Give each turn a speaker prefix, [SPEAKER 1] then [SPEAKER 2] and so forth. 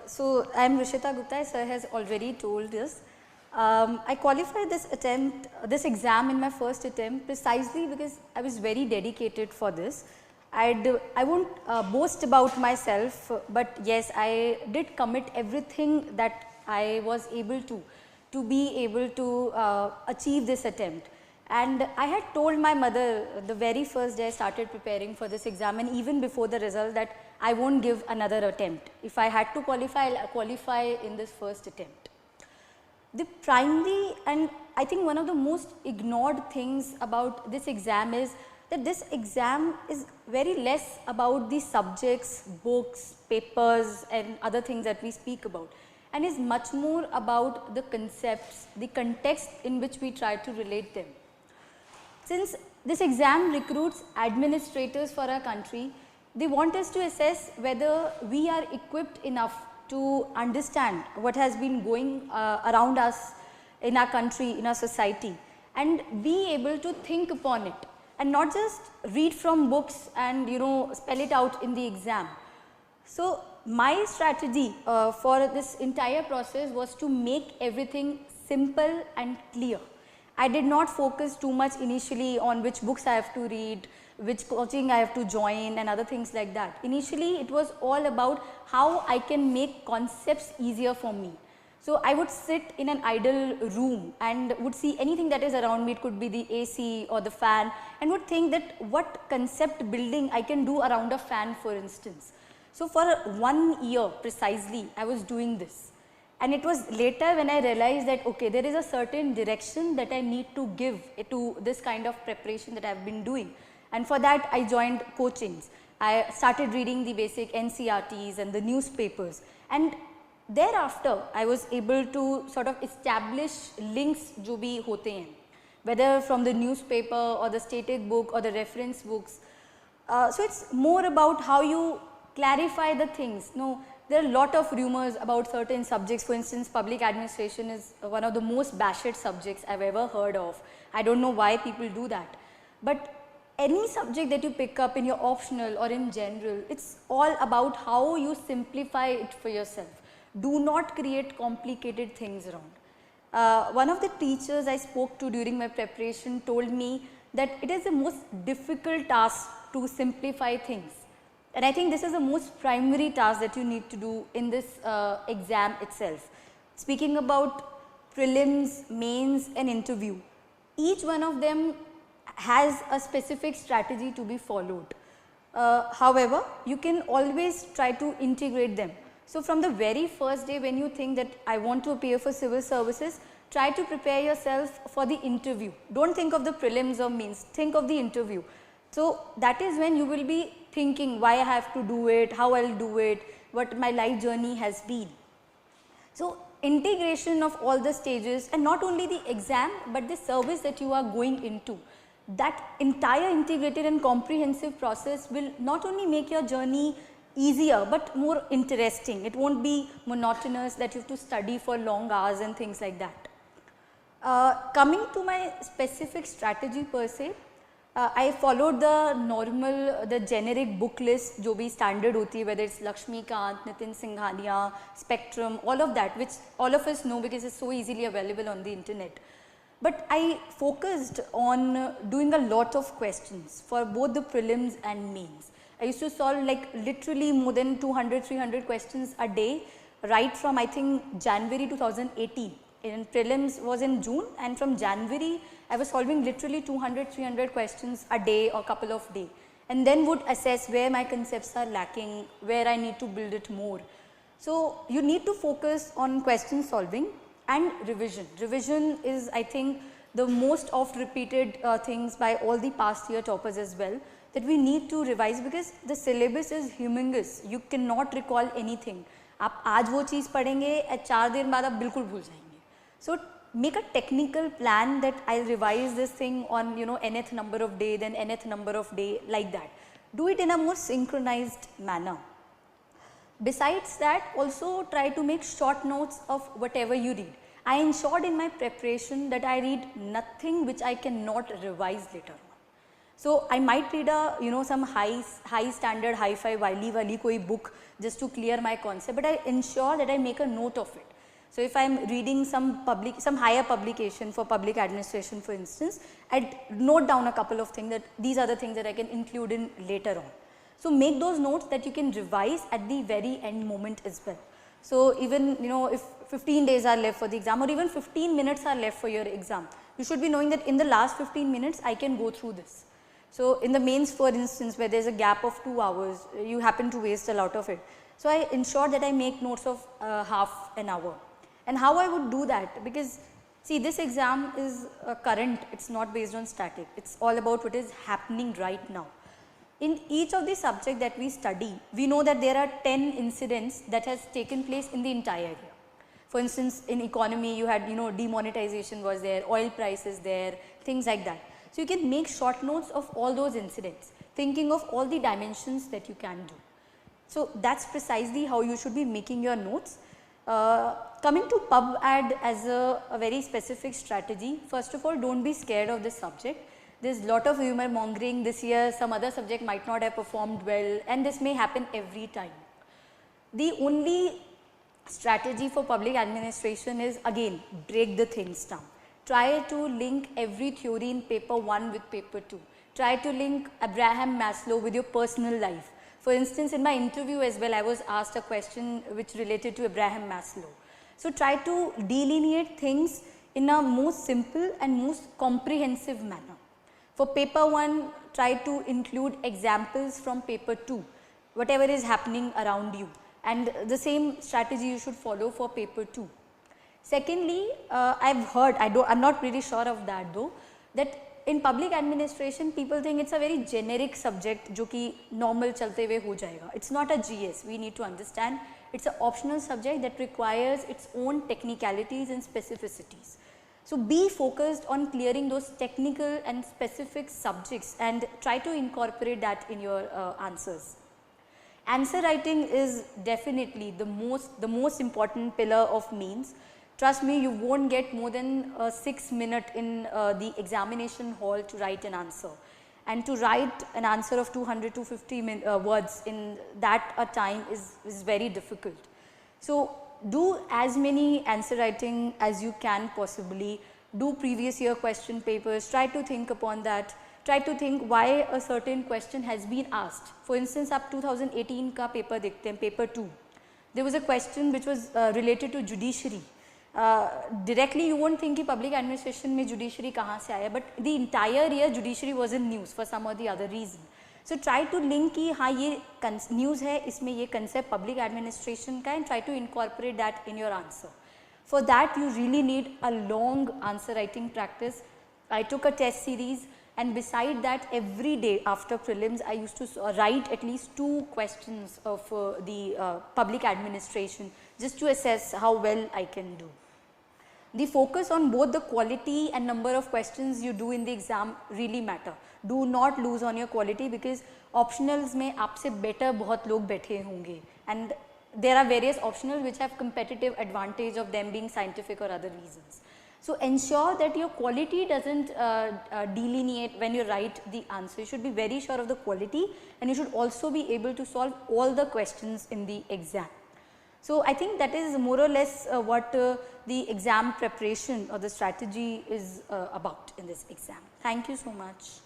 [SPEAKER 1] So I'm Rishita Gupta, as sir has already told us. I qualified this exam in my first attempt precisely because I was very dedicated for this. I won't boast about myself, but yes, I did commit everything that I was able to be able to achieve this attempt. And I had told my mother the very first day I started preparing for this exam, and even before the result, that I won't give another attempt. If I had to qualify, I'll qualify in this first attempt. The primary and I think one of the most ignored things about this exam is that this exam is very less about the subjects, books, papers and other things that we speak about, and is much more about the concepts, the context in which we try to relate them. Since this exam recruits administrators for our country, they want us to assess whether we are equipped enough to understand what has been going around us in our country, in our society, and be able to think upon it and not just read from books and spell it out in the exam. So my strategy for this entire process was to make everything simple and clear. I did not focus too much initially on which books I have to read, which coaching I have to join and other things like that. Initially it was all about how I can make concepts easier for me. So I would sit in an idle room and would see anything that is around me, it could be the AC or the fan, and would think that what concept building I can do around a fan, for instance. So for 1 year precisely I was doing this. And it was later when I realized that okay, there is a certain direction that I need to give to this kind of preparation that I have been doing. And for that I joined coachings. I started reading the basic NCERTs and the newspapers, and thereafter I was able to sort of establish links जो भी होते हैं, whether from the newspaper or the static book or the reference books. So it's more about how you clarify the things. No, there are a lot of rumors about certain subjects. For instance, public administration is one of the most bashed subjects I've ever heard of. I don't know why people do that. But any subject that you pick up in your optional or in general, it's all about how you simplify it for yourself. Do not create complicated things around. One of the teachers I spoke to during my preparation told me that it is the most difficult task to simplify things. And I think this is the most primary task that you need to do in this exam itself. Speaking about prelims, mains and interview, each one of them has a specific strategy to be followed. However, you can always try to integrate them. So from the very first day when you think that I want to appear for civil services, try to prepare yourself for the interview. Don't think of the prelims or mains, think of the interview. So that is when you will be thinking why I have to do it, how I will do it, what my life journey has been. So integration of all the stages, and not only the exam but the service that you are going into. That entire integrated and comprehensive process will not only make your journey easier but more interesting. It won't be monotonous that you have to study for long hours and things like that. Coming to my specific strategy per se, I followed the generic book list जो भी standard होती है, whether it's Lakshmikant, Nitin Singhania, Spectrum, all of that, which all of us know because it's so easily available on the internet. But I focused on doing a lot of questions for both the prelims and mains. I used to solve like literally more than 200-300 questions a day, right from I think January 2018. In prelims was in June, and from January I was solving literally 200-300 questions a day or couple of days, and then would assess where my concepts are lacking, where I need to build it more. So you need to focus on question solving and revision. Revision is I think the most oft repeated things by all the past year toppers as well, that we need to revise because the syllabus is humongous. You cannot recall anything. आप आज वो चीज़ पढ़ेंगे, 4 दिन बाद आप बिल्कुल भूल जाएंगे. So make a technical plan that I'll revise this thing on nth number of day, then nth number of day, like that. Do it in a more synchronized manner. Besides that, also try to make short notes of whatever you read. I ensured in my preparation that I read nothing which I cannot revise later on. So I might read a, some high standard, hi-fi, wali koi book just to clear my concept, but I ensure that I make a note of it. So if I am reading some higher publication for public administration, for instance, I'd note down a couple of things that these are the things that I can include in later on. So make those notes that you can revise at the very end moment as well. So even, if 15 days are left for the exam, or even 15 minutes are left for your exam, you should be knowing that in the last 15 minutes I can go through this. So in the mains, for instance, where there is a gap of 2 hours, you happen to waste a lot of it. So I ensure that I make notes of half an hour. And how I would do that, because see, this exam is current, it is not based on static, it is all about what is happening right now. In each of the subjects that we study, we know that there are 10 incidents that has taken place in the entire year. For instance, in economy, you had, demonetization was there, oil prices there, things like that. So you can make short notes of all those incidents, thinking of all the dimensions that you can do. So that's precisely how you should be making your notes. Coming to PubAd as a very specific strategy, first of all, don't be scared of this subject. There's a lot of humor mongering this year, some other subject might not have performed well, and this may happen every time. The only strategy for public administration is, again, break the things down. Try to link every theory in paper 1 with paper 2. Try to link Abraham Maslow with your personal life. For instance, in my interview as well, I was asked a question which related to Abraham Maslow. So try to delineate things in a most simple and most comprehensive manner. For paper 1, try to include examples from paper 2, whatever is happening around you, and the same strategy you should follow for paper 2. Secondly, I've heard, I'm not really sure of that though, that in public administration people think it's a very generic subject जो कि normal चलते हुए हो जाएगा. It's not a GS, we need to understand it's an optional subject that requires its own technicalities and specificities. So be focused on clearing those technical and specific subjects and try to incorporate that in your answers. Answer writing is definitely the most important pillar of mains. Trust me, you won't get more than 6 minutes in the examination hall to write an answer. And to write an answer of 200-250 words in that time is very difficult. So do as many answer writing as you can possibly. Do previous year question papers, try to think upon that. Try to think why a certain question has been asked. For instance, up 2018 ka paper dekhte hain, paper 2. There was a question which was related to judiciary. Directly you won't think कि public administration में judiciary कहाँ से आया, but the entire year judiciary was in news for some or the other reason. So try to link कि हाँ ये news है, इसमें ये concept public administration का, and try to incorporate that in your answer. For that you really need a long answer writing practice. I took a test series, and beside that every day after prelims I used to write at least 2 questions of the public administration just to assess how well I can do. The focus on both the quality and number of questions you do in the exam really matter. Do not lose on your quality, because optionals में आपसे better बहुत लोग बैठे होंगे, and there are various optionals which have competitive advantage of them being scientific or other reasons. So ensure that your quality doesn't delineate when you write the answer. You should be very sure of the quality, and you should also be able to solve all the questions in the exam. So I think that is more or less what the exam preparation or the strategy is about in this exam. Thank you so much.